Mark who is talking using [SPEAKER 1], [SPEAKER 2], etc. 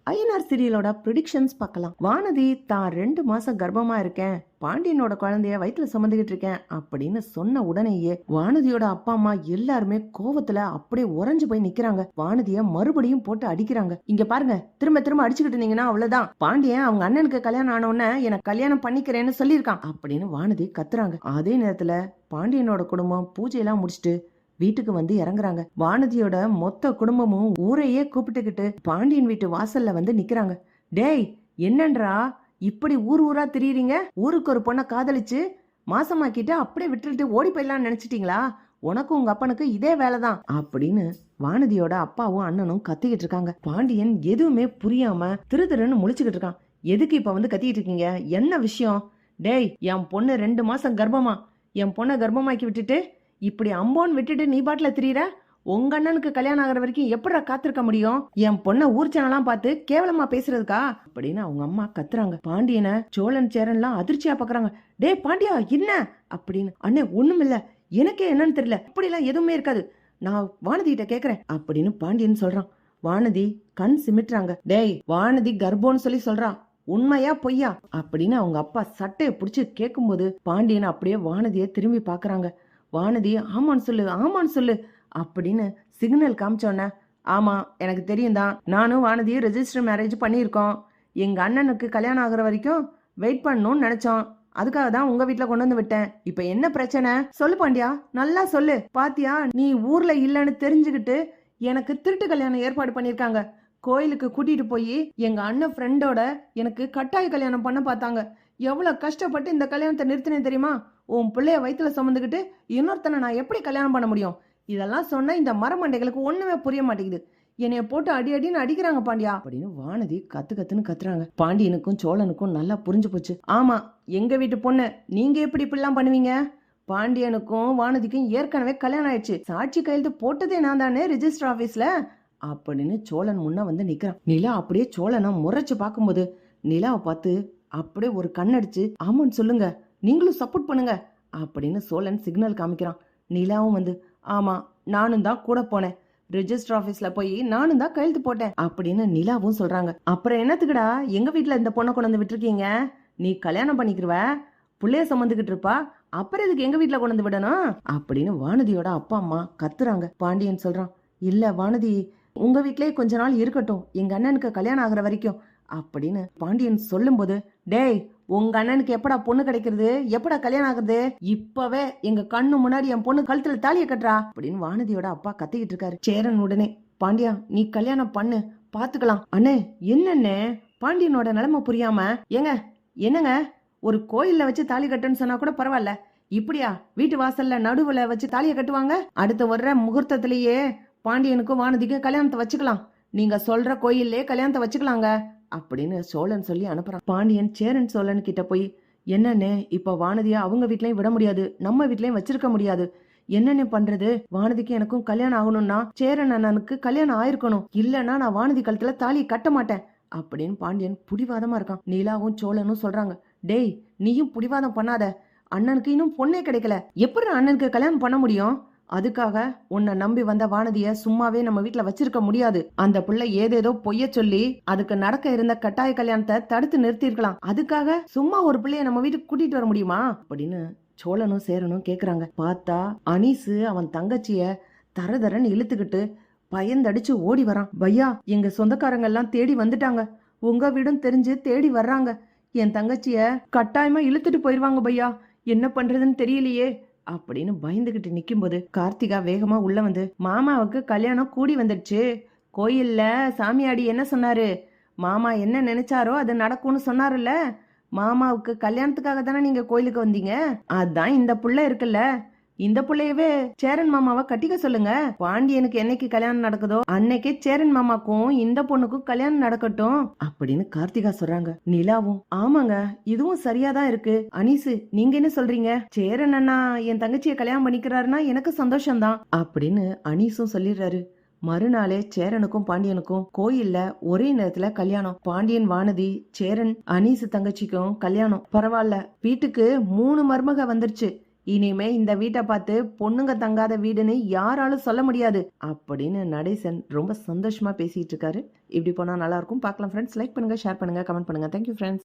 [SPEAKER 1] INR சீரியலோட predictions பார்க்கலாம். வானதி தான் 2 மாசம் கர்ப்பமா இருக்கேன், பாண்டியனோட குழந்தைய வயிற்றுல சுமந்துகிட்டு இருக்கேன் அப்படின்னு சொன்ன உடனேயே வானதியோட அப்பா அம்மா எல்லாருமே கோவத்துல அப்படியே உறைஞ்சு போய் நிக்கிறாங்க. வானதிய மறுபடியும் போட்டு அடிக்கிறாங்க. இங்க பாருங்க, திரும்ப திரும்ப அடிச்சுக்கிட்டு இருந்தீங்கன்னா அவ்வளவுதான். பாண்டியன் அவங்க அண்ணனுக்கு கல்யாணம் ஆனவுடனே எனக்கு கல்யாணம் பண்ணிக்கிறேன்னு சொல்லியிருக்கான் அப்படின்னு வானதி கத்துறாங்க. அதே நேரத்துல பாண்டியனோட குடும்பம் பூஜையெல்லாம் முடிச்சுட்டு வீட்டுக்கு வந்து இறங்குறாங்க. வானதியோட மொத்த குடும்பமும் ஊரையே கூப்பிட்டுக்கிட்டு பாண்டியன் வீட்டு வாசல்ல வந்து நிக்கிறாங்க. டேய், என்னன்றா இப்படி ஊர் ஊரா திரியுறீங்க? ஊருக்கு ஒரு பொண்ணை காதலிச்சு மாசமாக்கிட்டு அப்படியே விட்டுட்டு ஓடி போயிடலாம்னு நினைச்சிட்டீங்களா? உனக்கும் உங்க அப்பனுக்கு இதே வேலைதான் அப்படின்னு வானதியோட அப்பாவும் அண்ணனும் கத்திக்கிட்டு இருக்காங்க. பாண்டியன் எதுவுமே புரியாம திருன்னு முழிச்சுக்கிட்டு இருக்கான். எதுக்கு இப்ப வந்து கத்திக்கிட்டு இருக்கீங்க? என்ன விஷயம்? டேய், என் பொண்ணு 2 மாசம் கர்ப்பமா, என் பொண்ணை கர்ப்பமாக்கி விட்டுட்டு இப்படி அம்போன்னு விட்டுட்டு நீ பாட்டுல திரியிற? உங்க அண்ணனுக்கு கல்யாணம் ஆகிற வரைக்கும் எப்படா காத்திருக்க முடியும்? என் பொண்ணை ஊர் சேனலாம் பார்த்து கேவலமா பேசுறதுக்கா அப்படின்னு அவங்க அம்மா கத்துறாங்க. பாண்டியனை சோழன் சேரன்லாம் அதிர்ச்சியா பாக்குறாங்க. டே பாண்டியா, என்ன அப்படின்னு. அண்ணே ஒண்ணும் இல்ல, எனக்கே என்னன்னு தெரியல, இப்படிலாம் எதுவுமே இருக்காது, நான் வானதி கிட்ட கேக்குறேன் அப்படின்னு பாண்டியன் சொல்றான். வானதி கண் சிமிட்டுறாங்க. டேய், வானதி கர்ப்பம்னு சொல்லி சொல்றான், உண்மையா பொய்யா அப்படின்னு அவங்க அப்பா சட்டையை பிடிச்சு கேட்கும்போது பாண்டியன் அப்படியே வானதியை திரும்பி பாக்குறாங்க. வானதி ஆமான்னு சொல்லு, ஆமான்னு சொல்லு அப்படின்னு சிக்னல் காமிச்சோன்ன, ஆமா எனக்கு தெரியும் தான், நானும் வானதியும் ரெஜிஸ்டர் மேரேஜ் பண்ணியிருக்கோம், எங்க அண்ணனுக்கு கல்யாணம் ஆகுற வரைக்கும் வெயிட் பண்ணணும்னு நினைச்சோம், அதுக்காக தான் உங்க வீட்டுல கொண்டு வந்து விட்டேன். இப்ப என்ன பிரச்சனை சொல்லு பாண்டியா, நல்லா சொல்லு. பாத்தியா, நீ ஊர்ல இல்லைன்னு தெரிஞ்சுக்கிட்டு எனக்கு திருட்டு கல்யாணம் ஏற்பாடு பண்ணிருக்காங்க. கோயிலுக்கு கூட்டிட்டு போய் எங்க அண்ணன் ஃப்ரெண்டோட எனக்கு கட்டாய கல்யாணம் பண்ண பார்த்தாங்க. எவ்வளவு கஷ்டப்பட்டு இந்த கல்யாணத்தை நிறுத்தினேன் தெரியுமா? உன் பிள்ளைய வயிற்றுல சுமந்துக்கிட்டு இன்னொருத்தனை நான் எப்படி கல்யாணம் பண்ண முடியும்? இதெல்லாம் சொன்னா இந்த மரமண்டைகளுக்கு ஒண்ணுமே புரிய மாட்டேங்குது. என்னைய போட்டு அடி அடின்னு அடிக்கிறாங்க பாண்டியா அப்படின்னு வானதி கத்துன்னு கத்துறாங்க. பாண்டியனுக்கும் சோழனுக்கும் நல்லா புரிஞ்சு போச்சு. ஆமா, எங்க வீட்டு பொண்ணு நீங்க எப்படி இப்படிலாம் பண்ணுவீங்க? பாண்டியனுக்கும் வானதிக்கும் ஏற்கனவே கல்யாணம் ஆயிடுச்சு, சாட்சி கையெழுத்து போட்டதே நான் தானே ரெஜிஸ்டர் ஆபீஸ்ல அப்படின்னு சோழன் முன்ன வந்து நிக்கிறான். நிலா அப்படியே சோழனை முறைச்சு பார்க்கும்போது நிலாவை பார்த்து அப்படியே ஒரு கண்ணடிச்சு ஆமான்னு சொல்லுங்க, நீங்களும் சப்போர்ட் பண்ணுங்க அப்படின்னு சோழன் சிக்னல் காமிக்கிறான். நிலாவும் வந்து ஆமா, நானும் தான் கூட போனேன், ரெஜிஸ்டர் ஆபீஸ்ல போய் நானும் தான் கையெழுத்து போட்டேன் அப்படின்னு நிலாவும் சொல்றாங்க. அப்புறம் என்னத்துக்குடா எங்க வீட்டுல இந்த பொண்ணை கொண்டு வந்து விட்டுருக்கீங்க? நீ கல்யாணம் பண்ணிக்கிருவ, புள்ளைய சுமந்துகிட்டு இருப்பா, அப்புறம் இதுக்கு எங்க வீட்டுல கொண்டு வந்து விடணும் அப்படின்னு வானதியோட அப்பா அம்மா கத்துறாங்க. பாண்டியன் சொல்றான், இல்ல வானதி, உங்க வீட்லயே கொஞ்ச நாள் இருக்கட்டும், எங்க அண்ணனுக்கு கல்யாணம் ஆகுற வரைக்கும் அப்படின்னு பாண்டியன் சொல்லும் போது, டேய் உங்க அண்ணனுக்கு எப்படா பொண்ணு கிடைக்கிறது, எப்படா கல்யாணம் ஆகுறது? இப்பவே எங்க கண்ணு முன்னாடி என் பொண்ணு கழுத்துல தாலியை கட்டுறா அப்படின்னு வானதியோட அப்பா கத்திக்கிட்டு இருக்காரு. சேரன் உடனே, பாண்டியா நீ கல்யாணம் பண்ணு, பாத்துக்கலாம். அண்ணே என்னண்ணே? பாண்டியனோட நிலைமை புரியாம, ஏங்க என்னங்க, ஒரு கோயில்ல வச்சு தாலி கட்டுன்னு சொன்னா கூட பரவாயில்ல, இப்படியா வீட்டு வாசல்ல நடுவுல வச்சு தாலியை கட்டுவாங்க? அடுத்து வர்ற முகூர்த்தத்திலேயே பாண்டியனுக்கும் வானதிக்கும் கல்யாணத்தை வச்சுக்கலாம், நீங்க சொல்ற கோயிலே கல்யாணத்தை வச்சுக்கலாங்க அப்படின்னு சோழன் சொல்லி அனுப்புறான். பாண்டியன் சேரன் சோழன் கிட்ட போய், என்னன்னு இப்ப வானதியா அவங்க வீட்லயும் விட முடியாது, நம்ம வீட்லயும் வச்சிருக்க முடியாது, என்னென்ன பண்றது? வானதிக்கு எனக்கும் கல்யாணம் ஆகணும்னா சேரன் அண்ணனுக்கு கல்யாணம் ஆயிருக்கணும், இல்லன்னா நான் வானதி கழுத்துல தாலி கட்ட மாட்டேன் அப்படின்னு பாண்டியன் புடிவாதமா இருக்கான். நீலாவும் சோழனும் சொல்றாங்க, டேய் நீயும் புடிவாதம் பண்ணாத, அண்ணனுக்கு இன்னும் பொண்ணே கிடைக்கல, எப்படி அண்ணனுக்கு கல்யாணம் பண்ண முடியும்? அதுக்காக உன்னை நம்பி வந்த வானதிய சும்மாவே நம்ம வீட்டுல வச்சிருக்க முடியாது. அந்த பிள்ளை ஏதேதோ பொய்ய சொல்லி அதுக்கு நடக்க இருந்த கட்டாய கல்யாணத்தை தடுத்து நிறுத்திருக்கலாம், அதுக்காக சும்மா ஒரு பிள்ளைய நம்ம வீட்டுக்கு கூட்டிட்டு வர முடியுமா அப்படின்னு சோழனும் சேரனும் கேக்குறாங்க. பார்த்தா அனீசு அவன் தங்கச்சிய தரதரன்னு இழுத்துக்கிட்டு பயந்தடிச்சு ஓடி வரான். பையா, எங்க சொந்தக்காரங்க எல்லாம் தேடி வந்துட்டாங்க, உங்க வீடும் தெரிஞ்சு தேடி வர்றாங்க, என் தங்கச்சிய கட்டாயமா இழுத்துட்டு போயிருவாங்க பையா, என்ன பண்றதுன்னு தெரியலையே அப்படின்னு பயந்துகிட்டு நிக்கும் போது கார்த்திகா வேகமா உள்ள வந்து, மாமாவுக்கு கல்யாணம் கூடி வந்துடுச்சு, கோயில்ல சாமியாடி என்ன சொன்னாரு, மாமா என்ன நினைச்சாரோ அது நடக்கும்னு சொன்னாருல்ல, மாமாவுக்கு கல்யாணத்துக்காக தானே நீங்க கோயிலுக்கு வந்தீங்க, அதான் இந்த புள்ள இருக்குல்ல, இந்த புள்ளையவே சேரன் மாமாவை கட்டிக்க சொல்லுங்க, பாண்டியனுக்கு என்னைக்கு கல்யாணம் நடக்குதோ அன்னைக்கே சேரன் மாமாக்கும் இந்த பொண்ணுக்கும் கல்யாணம் நடக்கட்டும் அப்படின்னு கார்த்திகா சொல்றாங்க. நிலாவும் ஆமாங்க, இதுவும் சரியாதான் இருக்கு. அனீசு நீங்க என்ன சொல்றீங்க? சேரன் அண்ணா என் தங்கச்சியை கல்யாணம் பண்ணிக்கிறாருன்னா எனக்கு சந்தோஷம்தான் அப்படின்னு அனீசும் சொல்லிடுறாரு. மறுநாளே சேரனுக்கும் பாண்டியனுக்கும் கோயில்ல ஒரே நேரத்துல கல்யாணம். பாண்டியன் வானதி, சேரன் அனீசு தங்கச்சிக்கும் கல்யாணம். பரவாயில்ல, வீட்டுக்கு 3 மருமக வந்துருச்சு, இனிமே இந்த வீட்டை பார்த்து பொண்ணுங்க தங்காத வீடுன்னு யாராலும் சொல்ல முடியாது அப்படின்னு நடேசன் ரொம்ப சந்தோஷமா பேசிட்டு இருக்காரு. இப்படி போனா நல்லா இருக்கும். பார்க்கலாம் ஃப்ரெண்ட்ஸ். லைக் பண்ணுங்க, ஷேர் பண்ணுங்க, கமெண்ட் பண்ணுங்க. Thank you friends.